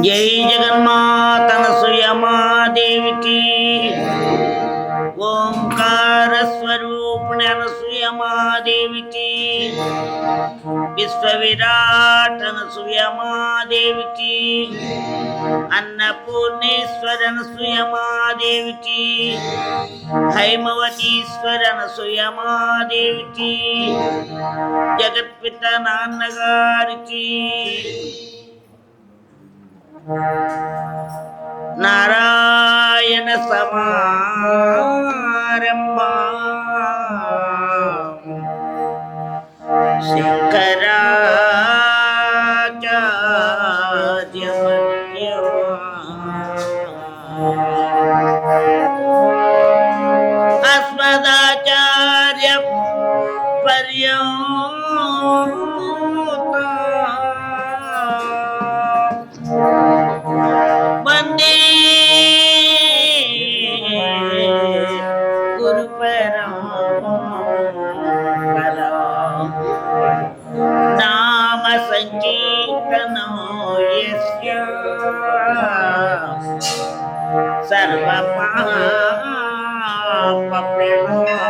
జై జగన్మాత అనసూయమాదేవికి ఓంకార స్వరూపిణి అనసూయమాదేవికి విశ్వవిరాట్ అనసూయమాదేవికి అన్నపూర్ణేశ్వర అనసూయమాదేవికి హైమవతీశ్వర అనసూయమాదేవికి జగత్పిత నాన్నగారికి నారాయణ సమారంభా శంకరాచార్య అస్మదాచార్య వందే గురు పరంపరా నామ సంకీర్తనో యస్య సర్వ పాప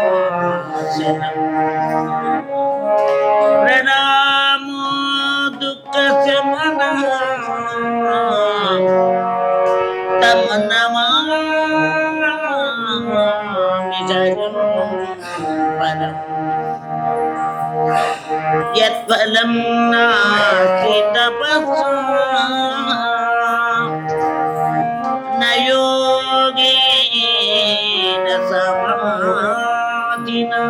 ప్రనాశనం ప్రణామో దుఃఖ శమనః తం నమామి జగన్పదం యత్ఫలం నాస్తి తపస్సా న యోగేన సమాధినా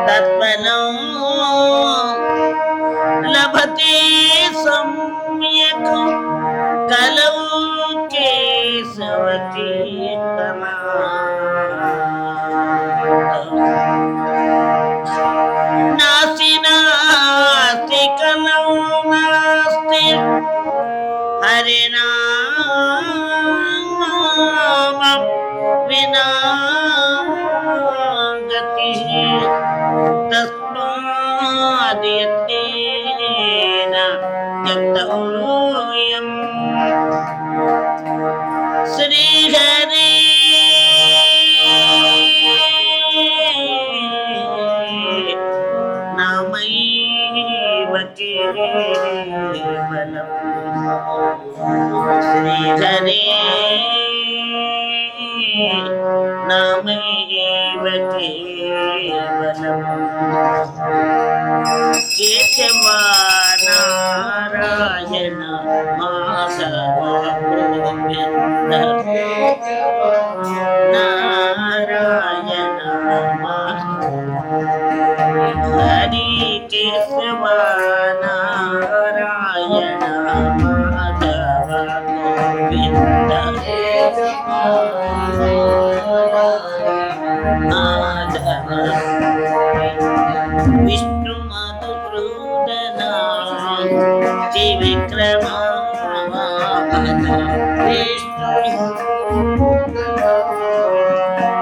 తత్ఫలం లభతే సమ్యక్ కలౌ కేశవ కీర్తనా నాస్తి నాస్తి కలౌ నాస్తి హరినామం వినా గతి తస్మాద్యత్నేన త్యక్తవ్యం శ్రీహరి నామైవ కేవలం శ్రీహరి నామైవ కేవలం కేశవ నారాయణ మాధవ గోవింద నారాయణ హరి కేశవ నారాయణ మాధవ గోవింద మాధవ విష్ణు మధుసూదన త్రివిక్రమ విష్ణు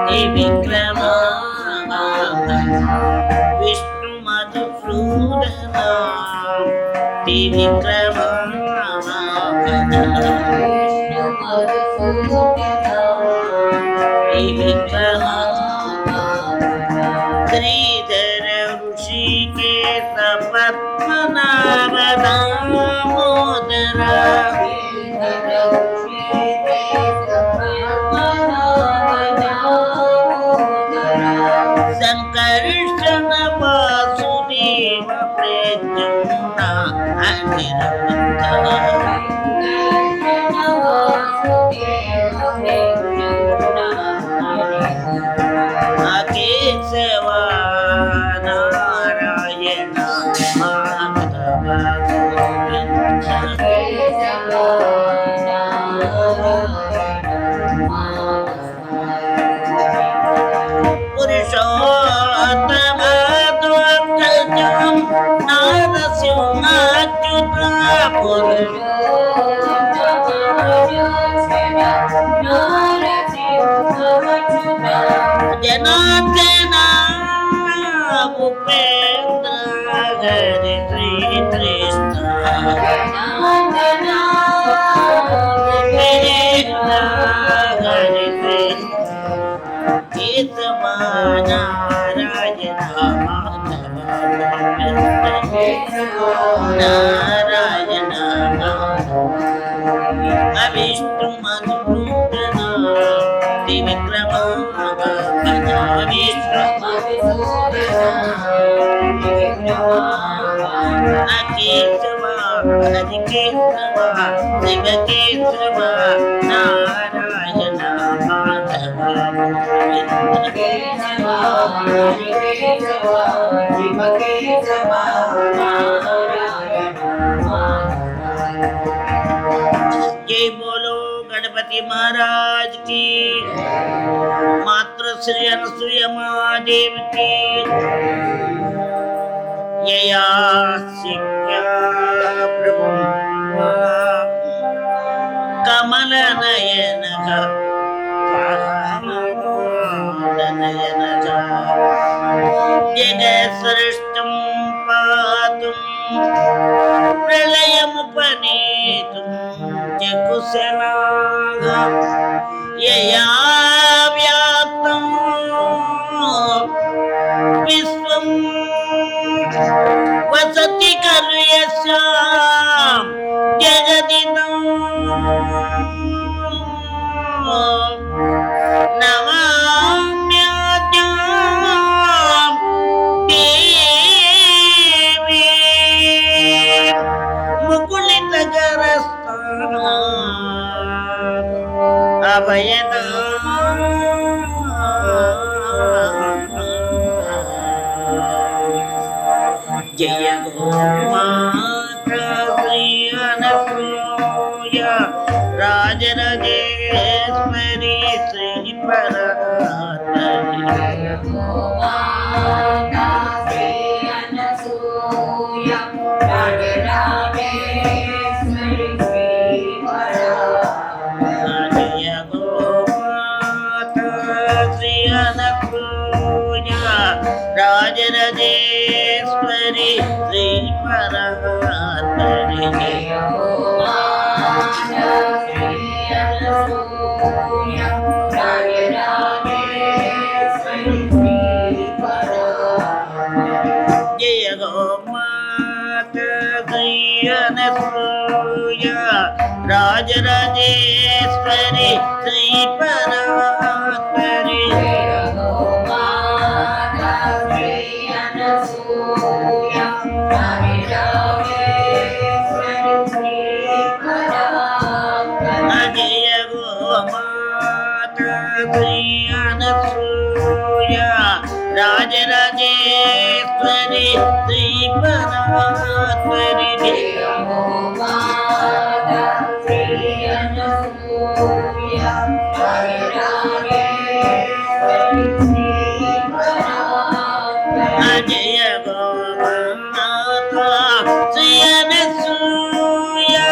త్రివిక్రమ విష్ణు మధుసూదన త్రివిక్రమ త్రివిక్రమ శ్రీధర ఋషికేశ పద్మనాభ దామోదర సంకర్షణ వాసుదేవ ప్రద్యుమ్న అనిరుద్ధ కేశవ నారాయణ మాధవ గోవింద పురుషోత్తమ ధ్వజం నారసింహాచ్యుత జనార్దన ఉపేంద్ర కేశవ నారాయణ మాధవ నారాయణ అవిష్ణు మధుసూదన త్రివిక్రమ కేశవ హరికేశవ శివకేశవ నారాయణ మాధవ जय बोलो गणपति महाराज की मातृश्री अनुसुईया महादेव की यया शिक्षा प्रभु कमल नयन नयन जगसृष्टं पातुं प्रलयमुपनीतुं जगुसनागा यया व्याप्तं विश्वं वसति खलु जगदिदं नमाम्याद्यां देवी मुकुलितकरस्थाना अभयदा जय गो माता श्री अनसूया राजराजेश्वरी श्री परात्परी जय गो माता श्री अनसूया राजराजेश्वरी श्री परात्परी जय गो माता श्री अनसूया राजराजेश्वरी श्री परात्परी जय गो माता श्री अनसूया राजराजेश्वरी श्री परात्परी जय गो माता श्री अनसूया राजराजेश्वरी श्री परात्परी जय गो माता श्री अनसूया राजराजेश्वरी श्री परात्परी जय गो माता श्री अनसूया राजराजेश्वरी श्री परात्परी जय गो माता श्री अनसूया राजराजेश्वरी श्री परात्परी जय गो माता श्री अनसूया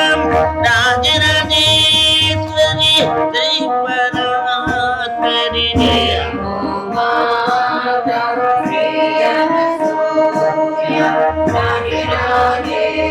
राजराजेश्वरी श्री परात्परी जय गो माता श्री अनसूया राजराजेश्वरी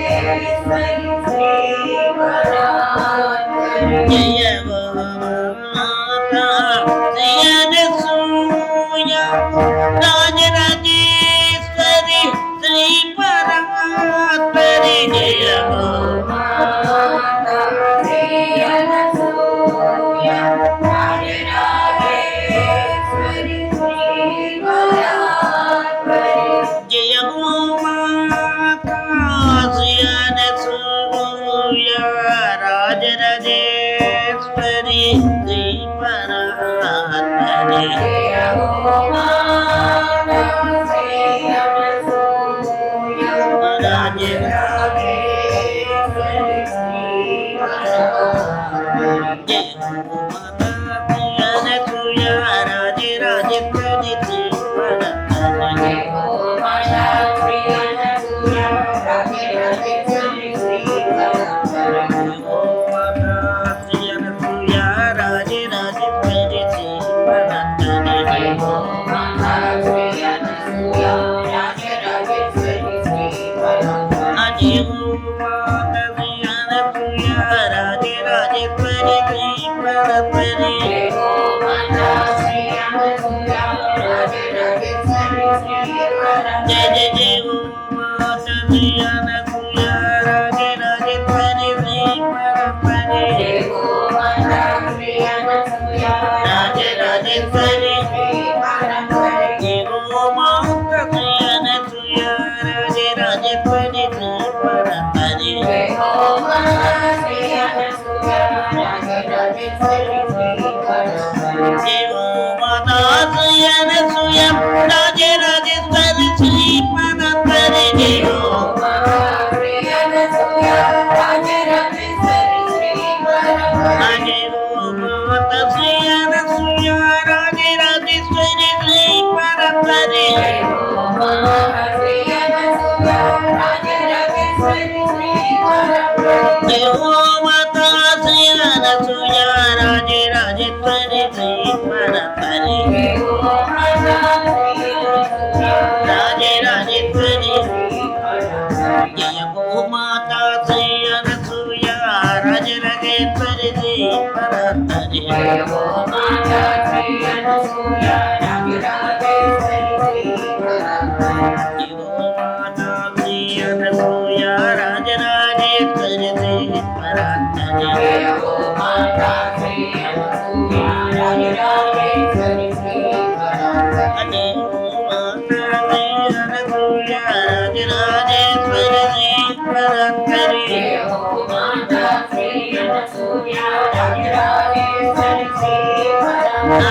जय जय जय गो माता सिया नसुया राजे राजेश्वरी श्री परपरे जय गो माता सिया नसुया राजे राजेश्वरी श्री परपरे जय गो माता सिया नसुया राजे राजेश्वरी श्री परपरे जय गो माता सिया नसुया राजे राजेश्वरी श्री परपरे जय गो माता सिया नसुया राजे राजेश्वरी श्री परपरे जय गो माता सिया नसुया राजे राजेश्वरी श्री परपरे जय गो माता सिया नसुया राजे राजेश्वरी श्री परपरे जय गो माता सिया नसुया राजे राजेश्वरी श्री परपरे जय गो माता सिया नसुया राजे राजेश्वरी श्री परपरे जय गो माता राजे राजेश्वरी जय गो माता सिया नसुया राजे राजेश्वरी श्री परपरे जय गो माता सिया नसुया राजे राजेश्वरी श्री परपरे जय गो माता सिया नसुया राजे राजेश्वरी श्री परपरे जय गो माता सिया नसुया राजे राजेश्वरी श्री परपरे जय गो माता सिया नसुया राजे राजेश्वरी श्री परपरे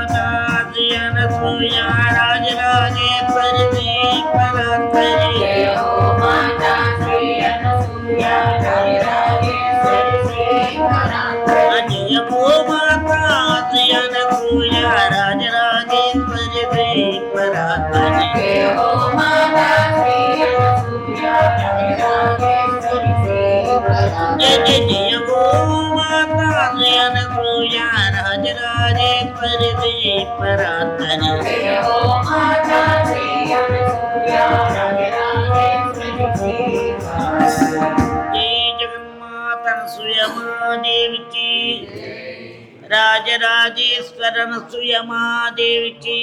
जय गो माता सिया नसुया राजे राजेश्वरी श्री परपरे जय गो माता सिया नसुया राजे राजेश्वरी श्री परपरे जय गो माता सिया नसुया राजे राजेश्वरी श्री परपरे जय गो माता सिया नसुया राजे राजेश्वरी श्री परपरे जय जय गो माता सिया नसुया राजे राजेश्वरी श्री परपरे जय गो माता सिया नसुया राजे राजेश्वरी श्री परपरे जय जगन्माता नसुया महादेवी की राजराजेश्वर नसुया महादेवी की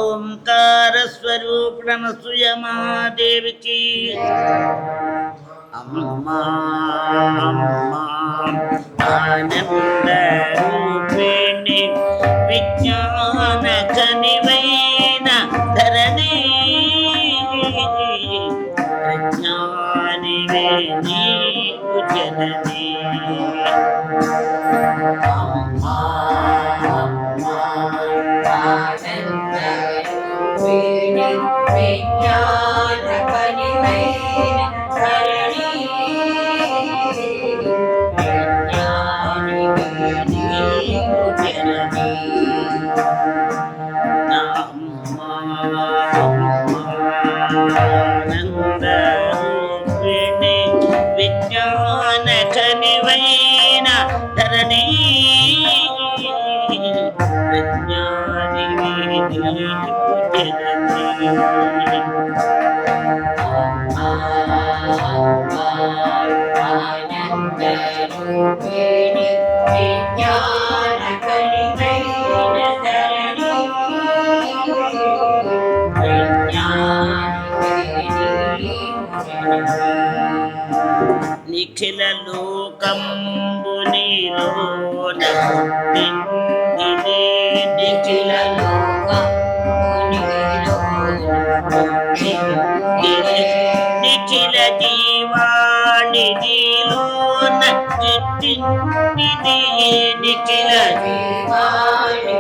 ओंकार स्वरूप नसुया महादेवी की अम्मा अम्मा आनंद रूपिणी विज्ञान कनिवैन धरणी प्रज्ञानिवे नीकु जननी अम्मा अम्मा आनंद रूपिणी विज्ञान कनिवैन धरणी प्रज्ञानिवे नीकु जननी अम्मा आनंद रूपिणी विज्ञान कनिवैन धरणी प्रज्ञानिवे नीकु जननी आनंद रूपिणी विज्ञान कनिवैन धरणी నిఖిల లోకంబునిలోన నిఖిల నిఖిల జీవాణి నీలోన నిఖిల జీవాణి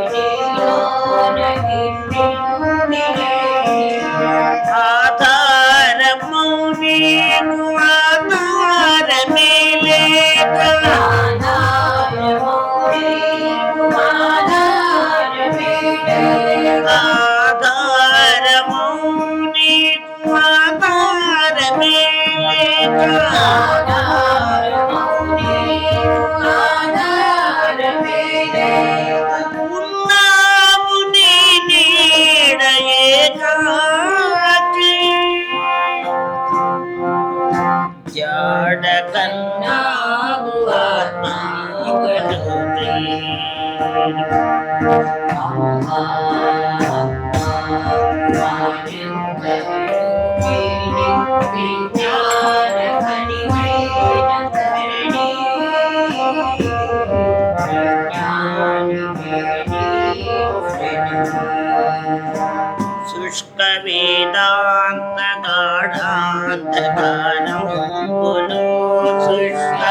ఆధారము నీకు ఆధారమే లేక ఆధారము నీకు ఆధారమే లేక ఉన్నావు నీ నీడ ఏకాకి జాడ కన్నావు ఆత్మ శుష్క వేదాంత గాఢాంతకారములు శుష్క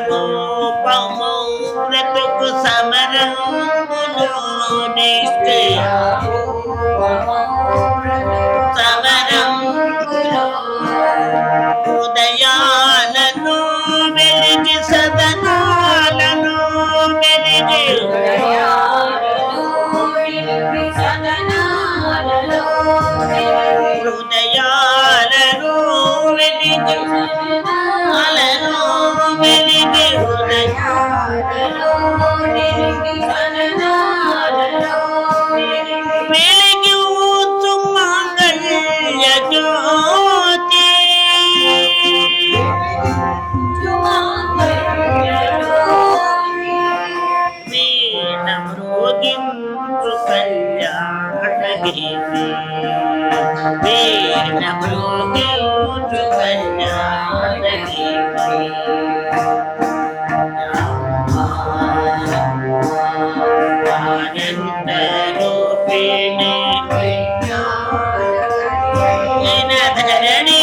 నిష్క్రియారూపము బ్రతుకు సమరములు నిష్క్రియ సమరములు ఉదయాలను వెలిగి సదనాలను వెలిగి హృదయాలను వెలిగి అలను వెలిగి వెలిగి ఊచు మాంగళ్య జ్యోతి వీణ మృగించు కళ్యాణగిరి వీణ మృగించు కళ్యాణగిరి ఆనంద రూపిణి ధరణి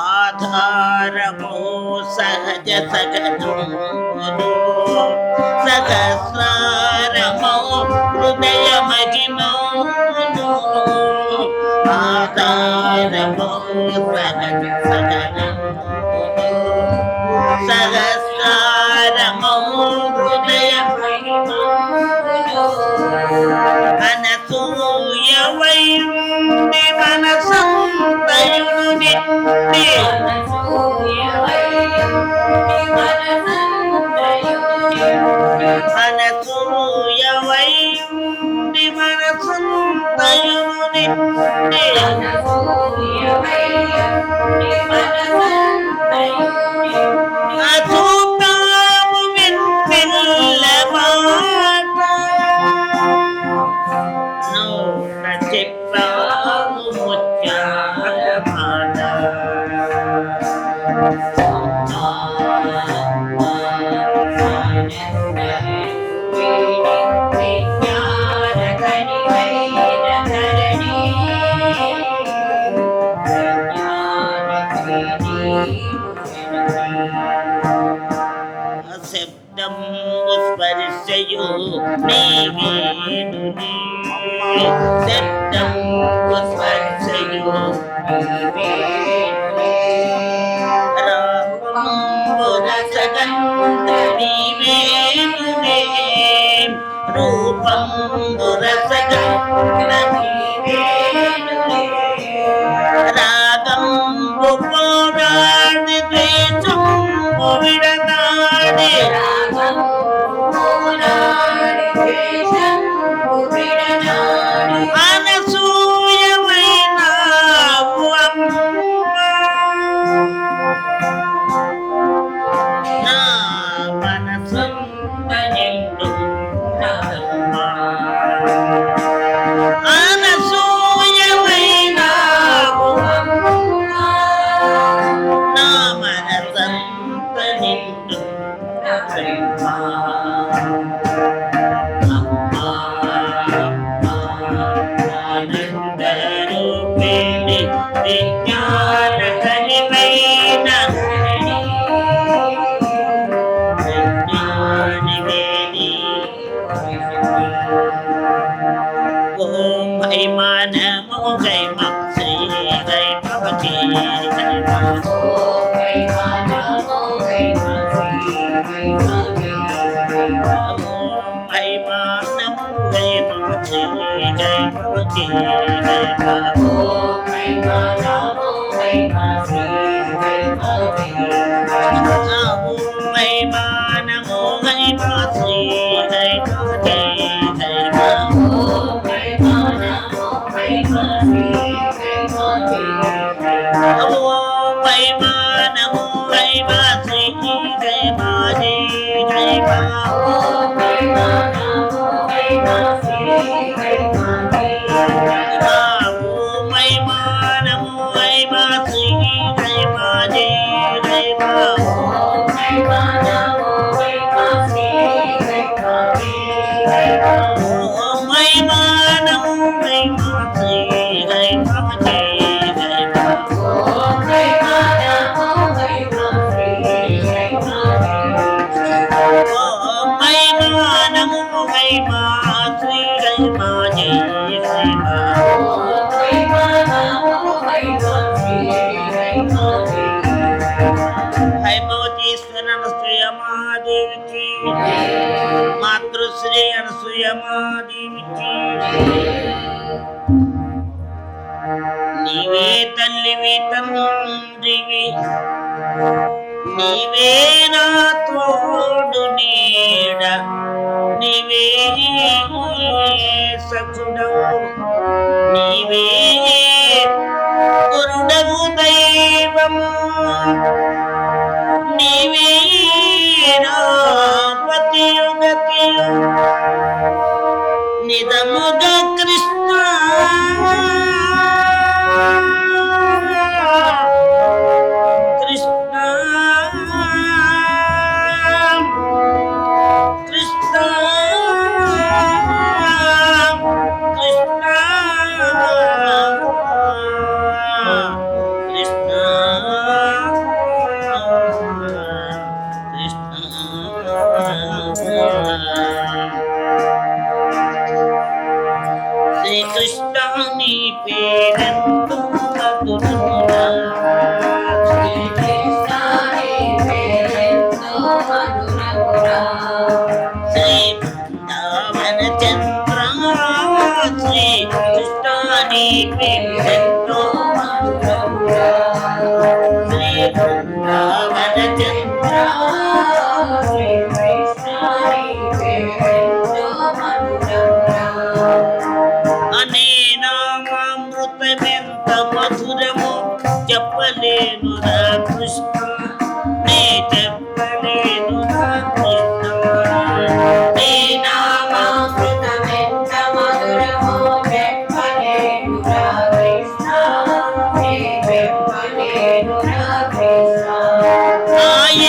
ఆధారము సహజ సగనుడు సహస్రారము హృదయ మహిమను ఆధారము సహజ సగనుడు సహస్రారము హృదయ అనసూయవై మనసంతయును నిండి అనసూయవై మనసంతయును నిండి అసూతాము విన్పిల్లమాట నోట చెప్పాము ముత్యాల మాట శబ్దం స్పర్శయు నీవేనుని శబ్దం స్పర్శయు నీవేనునే రూపం రాగం పోరాడి ద్వేషం విడనాడి అనసూయమైన నా మనసు అనసూయమైన నా మనసంత నిండు ఆనందరూపిణి విజ్ఞాన కలిమైన విజ్ఞానివేణి ఓం హై మానమో గై మం శ్రీ గై భవతి గై హై మానమో గై మం శ్రీ గై భవతి గై హై మానమో గై మం శ్రీ గై భవతి గై ఓం ఐ మా నమో ఐ మా శ్రీ జయ మా జయ జయ మా ఓం ఐ మా నమో ఐ మా శ్రీ జయ మా జయ ఓం ఐ మా నమో ఐ మా శ్రీ జయ మా జయ జయ మా ఓం ఐ మా నమో ఐ మా శ్రీ జయ మా జయ జయ మా ఓం ఐ మా నమో ఐ మా శ్రీ జయ మా జయ జయ మా ఓం ఐ మా నమో ఐ మా శ్రీ జయ మా జయ ఓం ఐ మా నమో ఐ మా శ్రీ జయ మా జయ జయ మా ఓం ఐ మా నమో ఐ మా శ్రీ జయ మా జయ భగవతీశ్వర అనసూయ మహాదేవికి మాతృశ్రీ అనసూయ మహాదేవికి నీవే తల్లివి తండ్రివి నీవే నా తోడు నీడ నీవే సఖుడవు నీవే గురుడవు దైవము నీవే నా పతియు గతియు నిజముగా కృష్ణ కృష్ణ కృష్ణ కృష్ణ శ్రీకృష్ణ నీ పేరెంతో మధురమురా శ్రీకృష్ణ నీ పేరెంతో మధురమురా శ్రీ బృందావన చంద్ర శ్రీకృష్ణ నీ పేరెంతో మధురమురా శ్రీ బృందావన చంద్ర శ్రీకృష్ణ నీ పేరెంతో మధురమురా అనేనామృతమెంత మధురము చెప్పలేను రా కృష్ణ నే చెప్పలేను రా కృష్ణ నీ నామామృతమెంత మధురము చెప్పలేను రా కృష్ణ నే చెప్పలేను రా కృష్ణ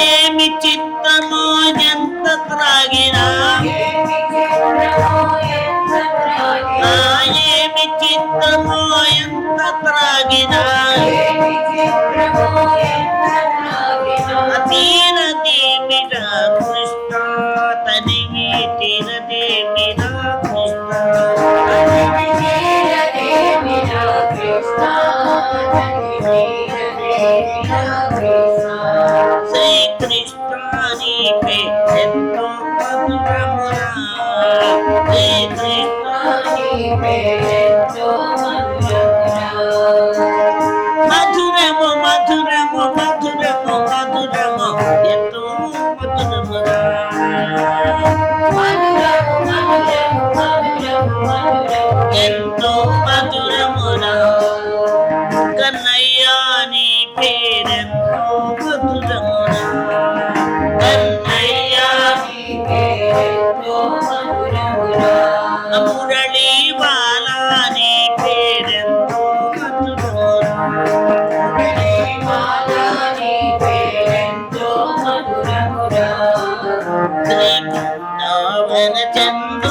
ఏమి చిత్తమో ఎంత త్రాగినా ఏమి చిత్తమో ఎంత త్రాగినా తీరదేమిరా కృష్ణ తనివి తీరదేమిరా కృష్ణ శ్రీకృష్ణ నీ ఎంతో మధురమురా శ్రీకృష్ణ మధురము మధురము మధురము మధురము ఎంతో మధురమురా ఎంతో మధురమురా కన్నయ్య నీ పేరెంతో మధురమురా కన్నయ్య నీ పేరెంతో మధురమురా మురళీ బాలా నీ పేరెంతో మధురమురా మురళీ బాలా నీ పేరెంతో మధురమురా శ్రీ బృందావన చంద్ర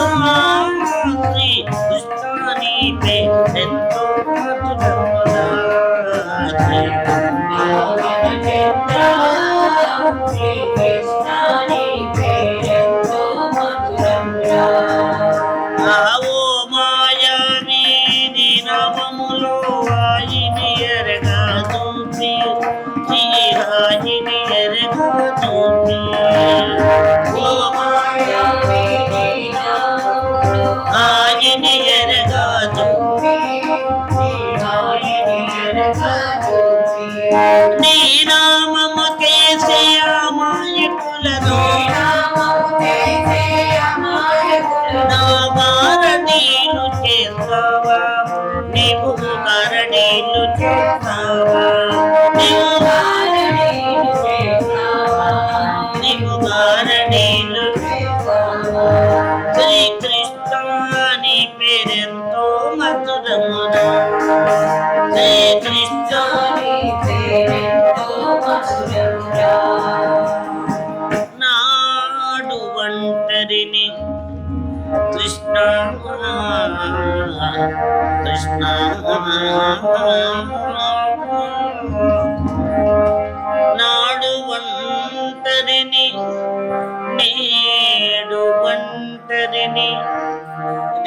శ్రీ కృష్ణ నీ పేరెంతో మధురమురా శ్రీ బృందావన చంద్ర శ్రీ కృష్ణ నీ పేరెంతో మధురమురా ఓ మాయావి నీ నామములో వాయిని ఎరగా చూపి శ్రీహాయిని ఎరగా చూపి ఓ మాయావి నీ నామములో వాయిని ఎరగా చూపి శ్రీహాయిని ఎరగా చూపి నీ నామము కేసే అమాయకులను నా భారతీయులు చేస్తా చేస్తావా నీవు కారణీలు చేస్తావా నీవు కారణీలు చేస్తావా నీవు కారణీలు శ్రీకృష్ణ నీ పేరెంతో మధురమురా శ్రీకృష్ణ నీ పేరెంతో మధురమురా నాడు ఒంటరిని కృష్ణ కృష్ణ నాడు ఒంటరిని నేడు ఒంటరిని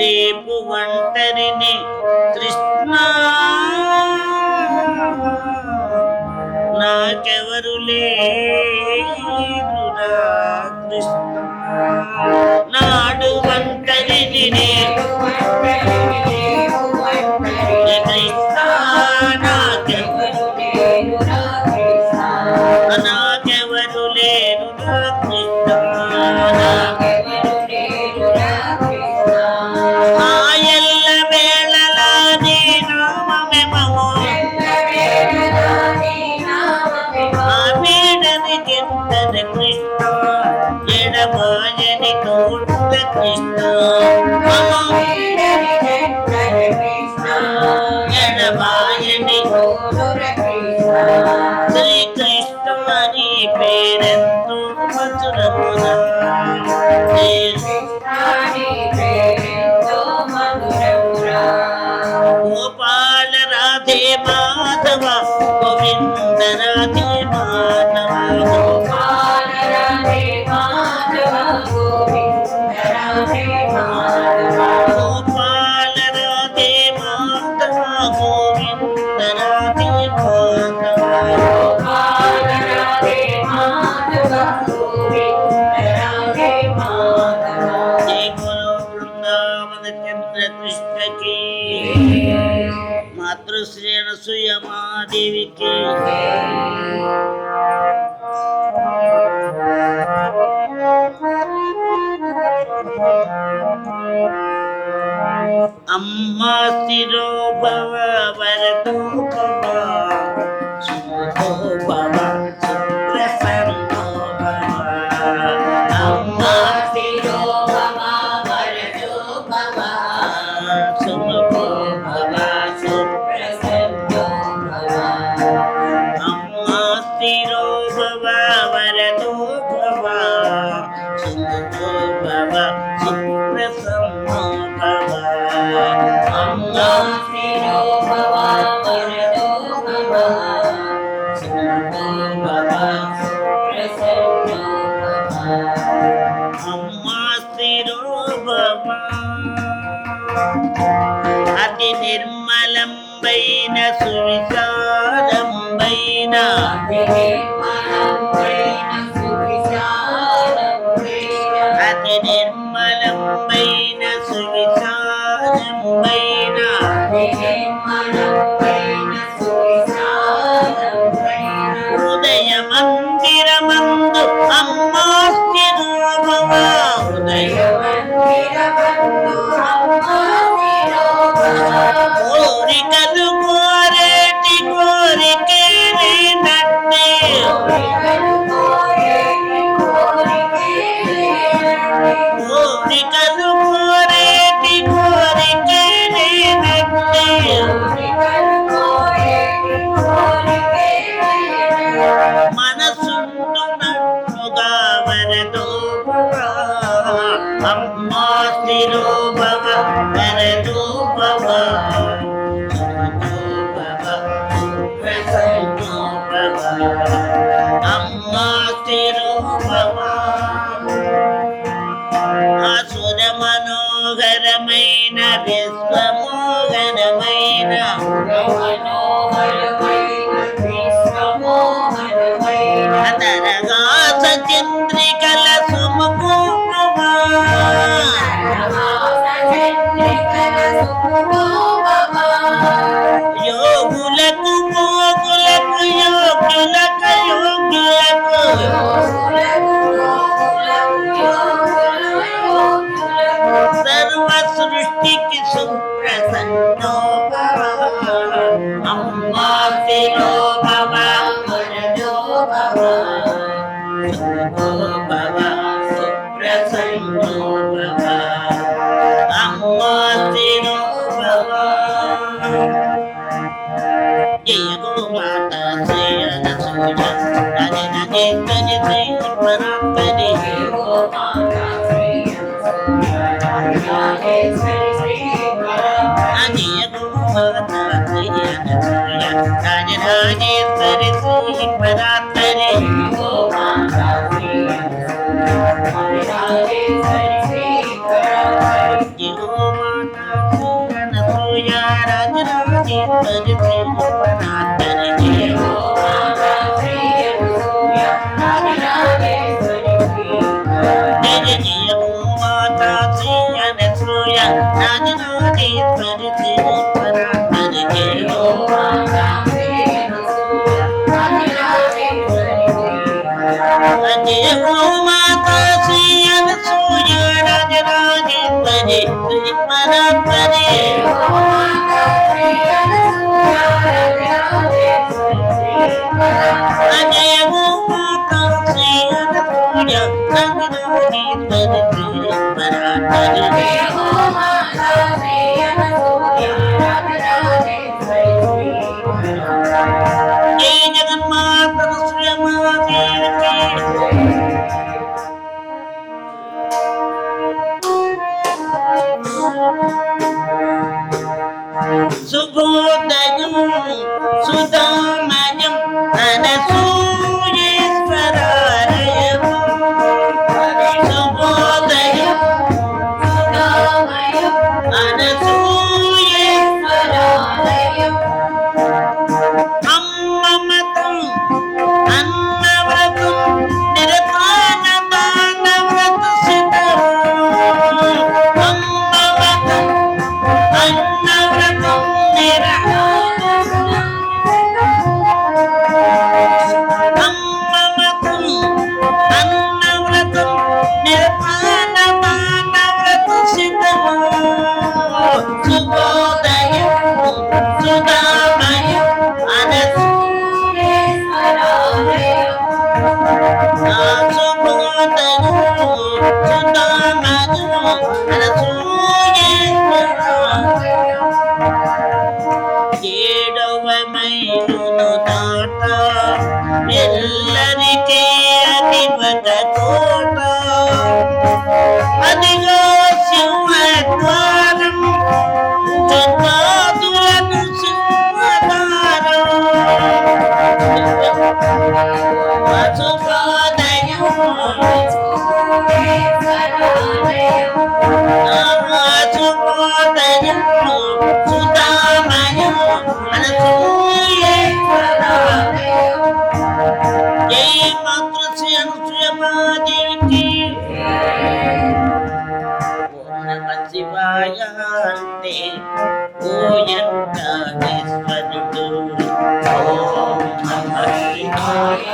రేపు ఒంటరిని కృష్ణ నాకెవరు లేరురా కృష్ణ నాడు ఒంటరిని రేపు కృష్ణ నాకెవరు నాకెవరు లేరురా కృష్ణ ఆ ఎల్ల వేళలా నీ నామమే మమో ఆ వీడని చింతన కృష్ణ ఎడబాయని తోట కృష్ణ ఎడబాయని శ్రీకృష్ణ నీ పేరెంతో మధురమురా గోపాల రాధే మాధవ గోవింద రాధే మాధవ గోపాల రాధే మాధవ గోవింద రాధే మాధవ గోపాల రాధే మాధవ గోవింద రాధే మాధవ గోపాల రాధే మాధవ గోవింద రాధే మాధవ జై బోలో వృందావన చంద్ర కృష్ణ की मातृश्री అనసూయ మహాదేవికి అమ్మా శిరో భవ వరదో భవ సుఖో భవ సుప్రసన్నో భవ అమ్మా శిరో భవ వరదో భవ సుఖో భవ ప్రసన్నో భవ అమ్మా శిరో భవ వరదో భవ సుఖో భవ సుప్రసన్నో భవ అమ్మా శిరో భవ వరదో భవ సుఖో భవ ప్రసన్నో భవ అమ్మా శిరో భవ అతి నిర్మలంబైన సువిశాలంబైన అతి నిర్మలంబైన సువిశాలంబైన హృదయ మందిరమందు అమ్మా శిరో భవ హృదయ కోరికలు కోరేటి కోరికే నట్టే కోరికలు కోరేటి కోరికే నట్టే మనసుండునట్టుగా వరదో అమ్మా శిరో భవ వరదో భవ ప్రసన్నో భవ అమ్మా శిరో భవ అసుర మనోహరమైన విశ్వమోహనమైన అతరగాస చంద్రికల సుముఖమా యోగులకు మోగులకు యోగ్యులకు యోగ్యులకు సర్వ సృష్టికి సుప్రసన్న ప్రసన్నో భవ అమ్మ శిరో భవ వరదో భవ సుఖో భవ సుప్రసన్నో భవ అమ్మ శిరో భవ జయ గోమాత శ్రీ అనసూయ నది నది తది శ్రీ పరాత్పరి జయ గోమాత శ్రీ అనసూయ రాజరాజేశ్వరి శ్రీ పరాత్పరి జయ గోమాత శ్రీ అనసూయ రాజరాజేశ్వరి శ్రీ పరాత్పరి జయ జయ జయ గోమాత శ్రీ అనసూయ రాజరాజేశ్వరి శ్రీ పరాత్పరి జయ జయ గోమాత శ్రీ అనసూయ రాజరాజేశ్వరి శ్రీ పరాత్పరి జయ గోమాత శ్రీ అనసూయ రాజరాజేశ్వరి శ్రీ పరాత్పరి జయ జగన్మాత శ్రీమాదేవికి శుభోదయం సుధామయం అనసూయేశ్వరాలయం శుభోదయం అనసూయేశ్వరాలయం అమ్మమతం అన్నవ్రతం నిరపాన దానవ్రత సిద్ధం అమ్మమతం అన్నవ్రతం అమ్మమతం అన్నవ్రతం నిరపాన దానవ్రత సిద్ధం శుభోదయం సుధామయం ఏడవ మైలును దాట ఎల్లరికీ అధిపత కోట అదిగో సింహద్వారం జగాదులను సింహద్వారం శుభోదయం శుభోదయం సుధామయం అనసూయేశ్వరాలయం జయ మాతృశ్రీ అనసూయమాదేవికి ఓం నమః శివాయ అంటే ఓయంకారేశ్వరుడు ఓం నమః శివాయ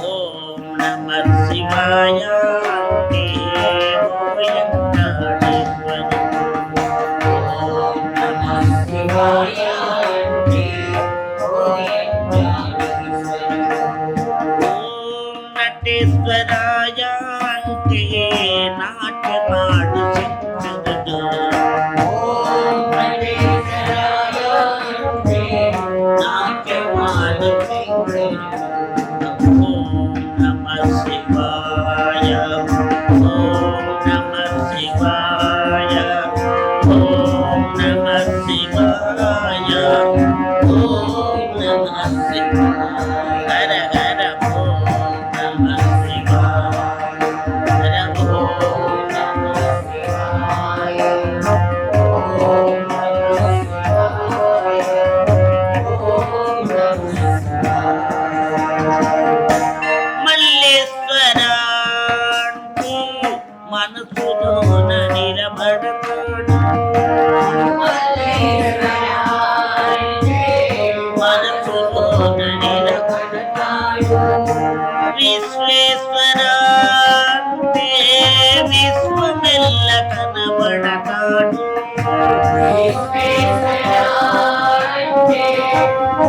ఓం నమః శివాయ అంటే ఓయంకారేశ్వరుడు ఓం నమః శివాయ ఓం నటేశ్వరాయ అంటే నాట్యమాడు శంకరుడు నాట్యమాడు ఓం నమః శివాయ ఓం నమః శివాయ ఓం నమః శివాయ ఓం నమః శివాయ హర హర ఓం నమః శివాయ హర ఓం నమః శివాయ ఓం నమః శివాయ ఓం నమః మల్లేశ్వర అంటూ మనసులోన నిలబడతాడు మల్లేశ్వర విశ్వేశ్వరాంటే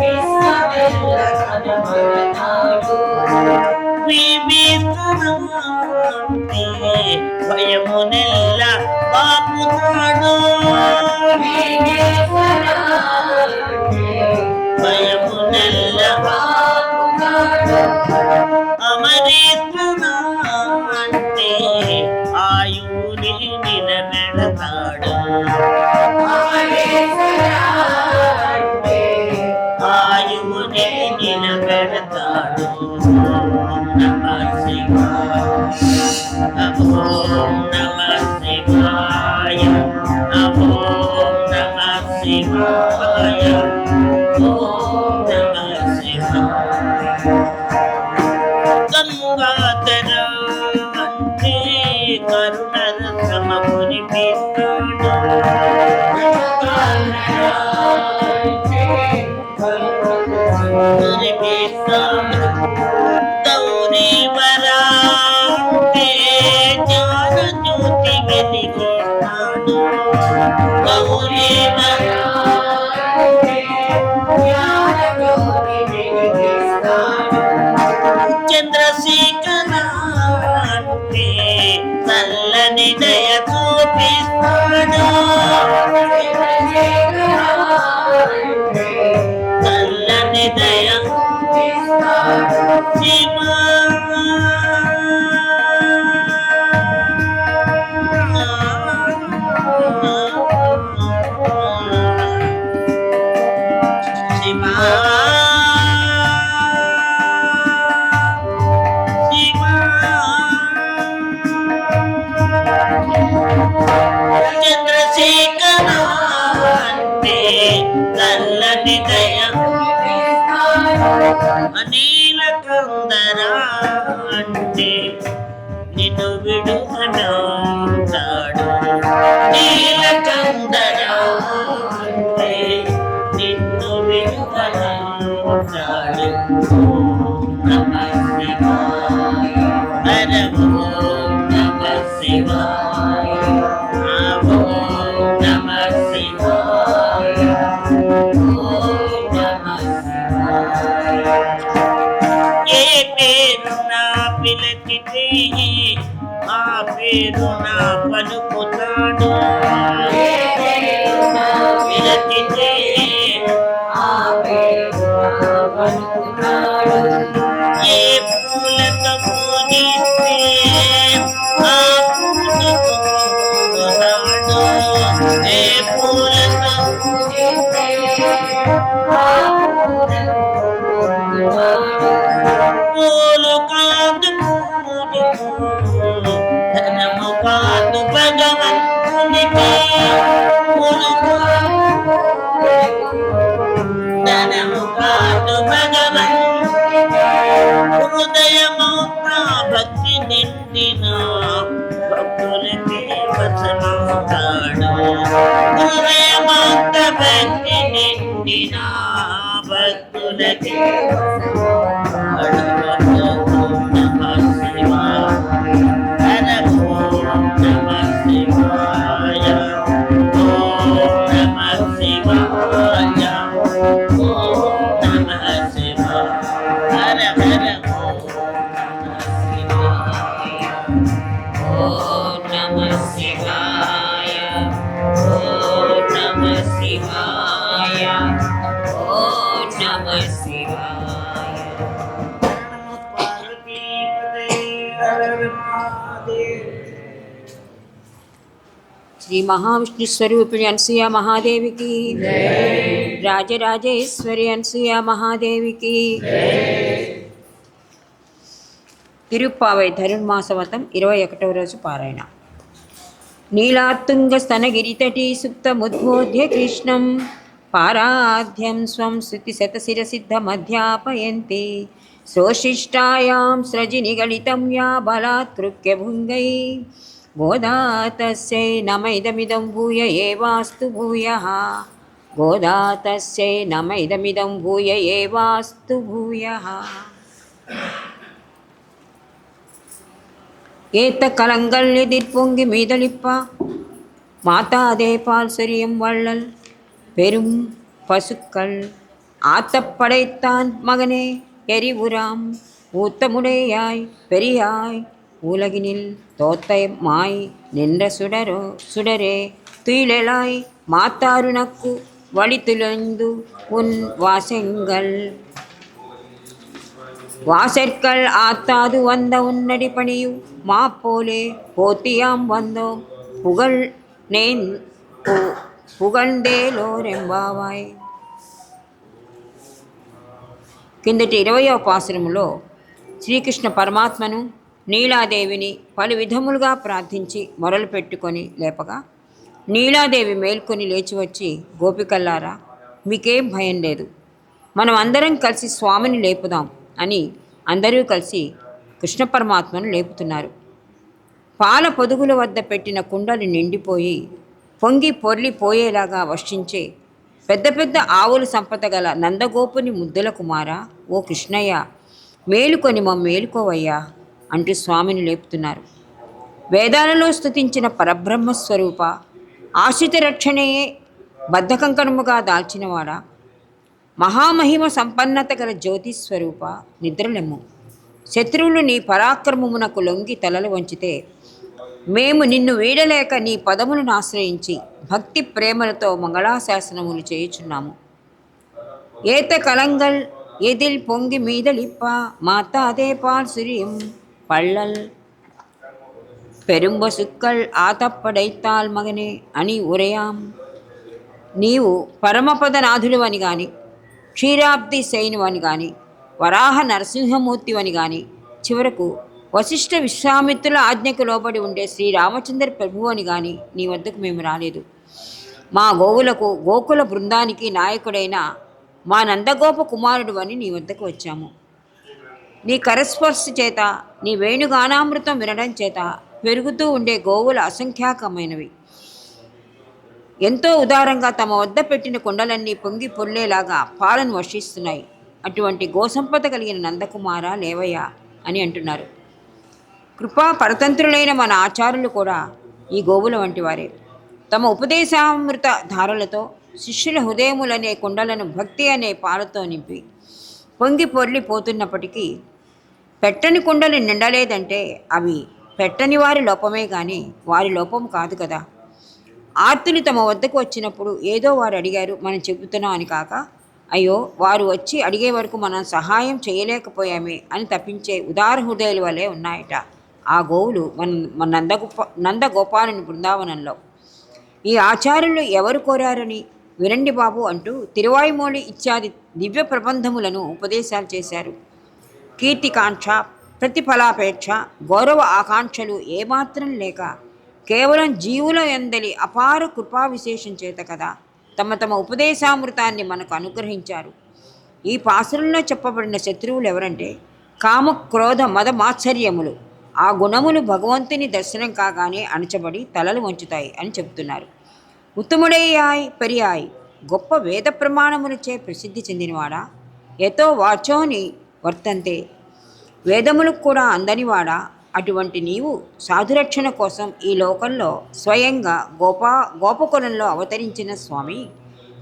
విశ్వమెల్ల కనబడతాడు. విభీషణాంటే భయమునెల్ల పాపుతాడు. విశ్వేశ్వరాంటే భయమునెల్ల పాపుతాడు. అమరేశ్వరాంటే ఆయుని నిలబెడతాడు. అమరేశ్వరాంటే ఆయుని నిలబెడతాడు. నమః శివాయ ఓం నమః శివాయ ఓం నమః శివాయ ఓం నమః శివాయ. గంగాధర అంటే కరుణర సమకునిపిస్తాడు. కునిపిస్తాడు. గౌరీవరా అంటే జ్ఞాన జ్యోతి వెలిగిస్తాడు. గౌరీవరా చంద్రశేఖర అంటే చల్లని దయ చూపిస్తాడు. చల్లని దయ శివ చంద్రశేఖర అంటే చల్లని దయ అనిల కందర అంటే నిన్ను విడుదలంటాడు. నీల కందర అంటే నిన్ను విడుదలంటాడు. నమః శివాయ హర ఓం నమః శివాయ ఓం నమః శివాయ ఓం నమః శివాయ. ఏ పేరు నా పిలచితే ఆ పేరు నా పలుకుతాడు. పిలచితే ఏ పూలతో పూజిస్తే ఆ పూలకు పూగుతాడు. ఏ పూలతో పూలు కాదు పూజకు ధనము కాదు భగవంతునికి. పూలు ధనము కాదు భగవంతునికి. హృదయమౌత భక్తి నిండిన భక్తులకి వశమవుతాడు. హృదయమౌత భక్తి నిండిన భక్తులకి నమః శివాయ హర ఓం నమః శివాయ ఓం నమః శివాయ ఓం నమః శివాయ హర హర ఓం నమః శివాయ ఓం నమః శివాయ ఓం నమః శివాయ. శ్రీ మహావిష్ణు స్వరూపిణి అనసూయ మహాదేవికి రాజరాజేశ్వరి అనసూయ మహాదేవికి. తిరుప్పావై ధనుర్మాసవతం 21వ రోజు పారాయణ. నీలాత్తుంగ స్తనగిరితటీ సుప్తముద్బోధ్య కృష్ణం పారాధ్యం స్వం శృతిశతశిరసిద్ధమధ్యాపయంతి శోషిష్టాయాం స్రజినిగళితం యా బలాత్కృత్య భుంగై గోదా తస్యై నమైదమిదం భూయ ఏవాస్తు భూయః గోదా తస్యై నమైదమిదం భూయ ఏవాస్తు భూయః. ఏత కలంగల్యదిర్పొంగి మీదలిప్ప மாதாதே பால் சொரியும் வள்ளல் பெரும் பசுக்கள் ஆத்தப்படைத்தான் மகனே எரிவுராம் ஊத்தமுடையாய் பெரியாய் உலகினில் தோத்தமாய் நின்ற சுடரே துயிலாய் மாத்தாருனக்கு வழி துளைந்து உன் வாசற்கள் ஆத்தாது வந்த உன்னடி பணியு மாப்போலே போத்தியாம் வந்தோம் పుగండేలోరెంబావాయ్. కిందటి 20వ పాసురములో శ్రీకృష్ణ పరమాత్మను నీలాదేవిని పలు విధములుగా ప్రార్థించి మొరలు పెట్టుకొని లేపగా నీలాదేవి మేల్కొని లేచి వచ్చి, గోపికల్లారా, మీకేం భయం లేదు, మనం అందరం కలిసి స్వామిని లేపుదాం అని అందరూ కలిసి కృష్ణ పరమాత్మను లేపుతున్నారు. పాల పొదుగుల వద్ద పెట్టిన కుండలు నిండిపోయి పొంగి పొర్లిపోయేలాగా వర్షించే పెద్ద పెద్ద ఆవులు సంపద గల నందగోపుని ముద్దుల కుమారా, ఓ కృష్ణయ్య, మేలుకొని మేలుకోవయ్యా అంటూ స్వామిని లేపుతున్నారు. వేదాలలో స్తుతించిన పరబ్రహ్మస్వరూప, ఆశ్రిత రక్షణయే బద్ధకంకణముగా దాల్చినవాడా, మహామహిమ సంపన్నత గల జ్యోతిస్వరూప, నిద్రలెమ్ము. శత్రువులు నీ పరాక్రమమునకు లొంగి తలలు వంచితే మేము నిన్ను వీడలేక నీ పదములను ఆశ్రయించి భక్తి ప్రేమలతో మంగళాశాసనములు చేయుచున్నాము. ఏత కలంగల్ ఎదిల్ పొంగి మీదలిప్ప మాతాదే పాల్ సురియం పళ్ళల్ పెరుంబసుక్కల్ ఆతప్పడైతాల్ మగనే అని ఉరయాం. నీవు పరమపదనాథుడు అని కానీ, క్షీరాబ్ది శైను అని కానీ, వరాహ నరసింహమూర్తి అని కానీ, చివరకు వశిష్ఠ విశ్వామిత్రుల ఆజ్ఞకు లోబడి ఉండే శ్రీరామచంద్ర ప్రభువు అని కానీ నీ వద్దకు మేము రాలేదు. మా గోవులకు గోకుల బృందానికి నాయకుడైన మా నందగోప కుమారుడు అని నీ వద్దకు వచ్చాము. నీ కరస్పర్శ చేత, నీ వేణుగానామృతం వినడం చేత పెరుగుతూ ఉండే గోవుల అసంఖ్యాకమైనవి. ఎంతో ఉదారంగా తమ వద్ద పెట్టిన కొండలన్నీ పొంగి పొర్లేలాగా పాలను వర్షిస్తున్నాయి. అటువంటి గోసంపద కలిగిన నందకుమార లేవయ్యా అని అంటున్నారు. కృపా పరతంత్రులైన మన ఆచార్యులు కూడా ఈ గోవుల వంటి వారే. తమ ఉపదేశామృత ధారలతో శిష్యుల హృదయములనే కుండలను భక్తి అనే పాలతో నింపి పొంగి పొర్లిపోతున్నప్పటికీ పెట్టని కుండలు నిండలేదంటే అవి పెట్టని వారి లోపమే కానీ వారి లోపం కాదు కదా. ఆర్తులు తమ వద్దకు వచ్చినప్పుడు ఏదో వారు అడిగారు, మనం చెబుతున్నాం అని కాక, అయ్యో వారు వచ్చి అడిగే వరకు మనం సహాయం చేయలేకపోయామే అని తప్పించే ఉదార హృదయాల వలె ఉన్నాయట ఆ గోవులు మన నందగోపాలుని బృందావనంలో. ఈ ఆచార్యులు ఎవరు కోరారని వినండి బాబు అంటూ తిరువాయుమొళి ఇత్యాది దివ్య ప్రబంధములను ఉపదేశాలు చేశారు. కీర్తికాంక్ష, ప్రతిఫలాపేక్ష, గౌరవ ఆకాంక్షలు ఏమాత్రం లేక కేవలం జీవుల యందలి అపార కృపా విశేషం చేత కదా తమ తమ ఉపదేశామృతాన్ని మనకు అనుగ్రహించారు. ఈ పాసురంలో చెప్పబడిన శత్రువులు ఎవరంటే కామ, క్రోధ, మద, మాత్సర్యములు. ఆ గుణములు భగవంతుని దర్శనం కాగానే అణచబడి తలలు వంచుతాయి అని చెబుతున్నారు. ఉత్తముడయ్యాయ్ పెరియాయ్, గొప్ప వేద ప్రమాణములచే ప్రసిద్ధి చెందినవాడా, ఎతో వాచోని వర్తంతే, వేదములకు కూడా అందనివాడా, అటువంటి నీవు సాధురక్షణ కోసం ఈ లోకంలో స్వయంగా గోపకులంలో అవతరించిన స్వామి.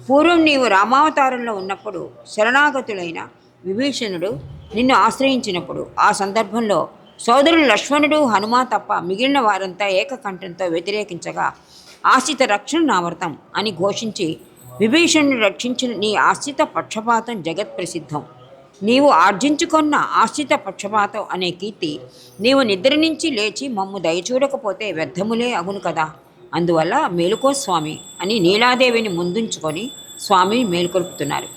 పూర్వం నీవు రామావతారంలో ఉన్నప్పుడు శరణాగతులైన విభీషణుడు నిన్ను ఆశ్రయించినప్పుడు ఆ సందర్భంలో సోదరులు లక్ష్మణుడు, హనుమ తప్ప మిగిలిన వారంతా ఏకకంఠంతో వ్యతిరేకించగా ఆశ్రిత రక్షణ నా వ్రతం అని ఘోషించి విభీషణుని రక్షించిన నీ ఆశ్రిత పక్షపాతం జగత్ ప్రసిద్ధం. నీవు ఆర్జించుకున్న ఆశ్రిత పక్షపాతం అనే కీర్తి నీవు నిద్ర నుంచి లేచి మమ్ము దయచూడకపోతే వ్యర్థములే అగును కదా. అందువల్ల మేలుకో స్వామి అని నీలాదేవిని ముందుంచుకొని స్వామిని మేలుకొల్పుతున్నారు.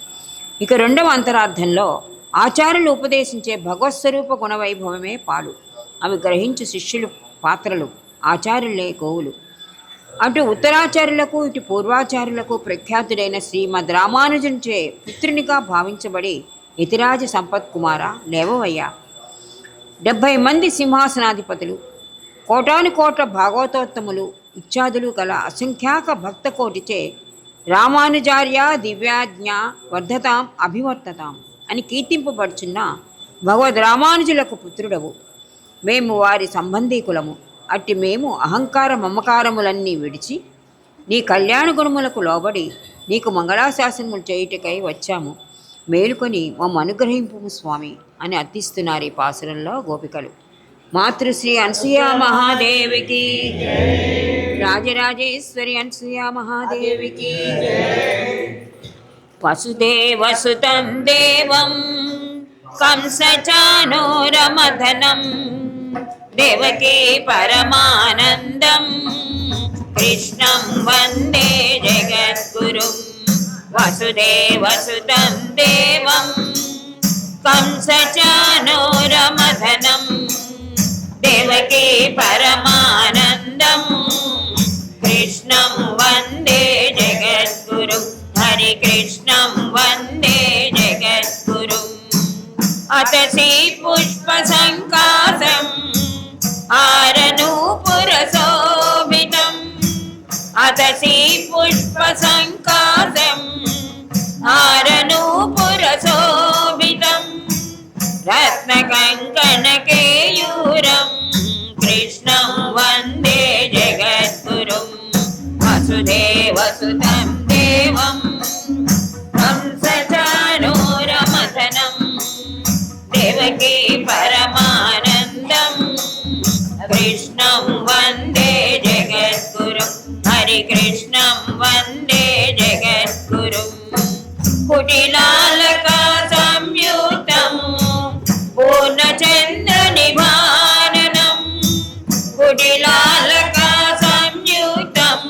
ఇక 2వ అంతరార్థంలో ఆచార్యులు ఉపదేశించే భగవత్స్వరూప గుణవైభవమే పాలు. అవి గ్రహించు శిష్యులు పాత్రలు, ఆచార్యులే గోవులు. అటు ఉత్తరాచార్యులకు ఇటు పూర్వాచార్యులకు ప్రఖ్యాతుడైన శ్రీమద్ రామానుజంచే పుత్రునిగా భావించబడి యతిరాజ సంపత్ కుమార లేవవయ్యా. 70 మంది సింహాసనాధిపతులు, కోటాను కోట్ల భాగవతోత్తములు ఇత్యాదులు గల అసంఖ్యాక భక్త కోటిచే రామానుజార్య దివ్యాజ్ఞ వర్ధతాం అభివర్తతాం అని కీర్తింపబడుచున్న భగవద్ రామానుజులకు పుత్రుడవు. మేము వారి సంబంధీకులము. అట్టి మేము అహంకార మమకారములన్నీ విడిచి నీ కళ్యాణ గుణములకు లోబడి నీకు మంగళాశాసనములు చేయుటకై వచ్చాము. మేలుకొని మమ్మ అనుగ్రహింపు స్వామి అని అర్థిస్తున్నారు ఈ పాసురంలో గోపికలు. మాతృశ్రీ అనసూయ మహాదేవికి, రాజరాజేశ్వరి అనసూయ మహాదేవికి. వసుదేవసుతం దేవం కంసచానూరమథనం దేవకీ పరమానందం కృష్ణం వందే జగద్గురుం. వసుదేవసుతం దేవం కంసచానూరమథనం దేవకీ పరమానందం కృష్ణం వందే జగద్గురుం. హరి కృష్ణం వందే జగద్గురుం. అతసి పుష్ప సంకాసం ఆరనూపురశోభితం అతసి పుష్ప సంకాసం ఆరనూపురశోభితం రత్నకంకణకేయూరం కృష్ణం వందే జగద్గురుం. వసుదేవసుతం దేవం కంసచానూరమథనం దేవకీ పరమానందం కృష్ణం వందే జగద్గురుం. హరి కృష్ణం వందే జగద్గురుం. కుటిలాలకా సంయుక్తం పూర్ణచంద్ర నిభాననం కుటిలాలకా సంయుక్తం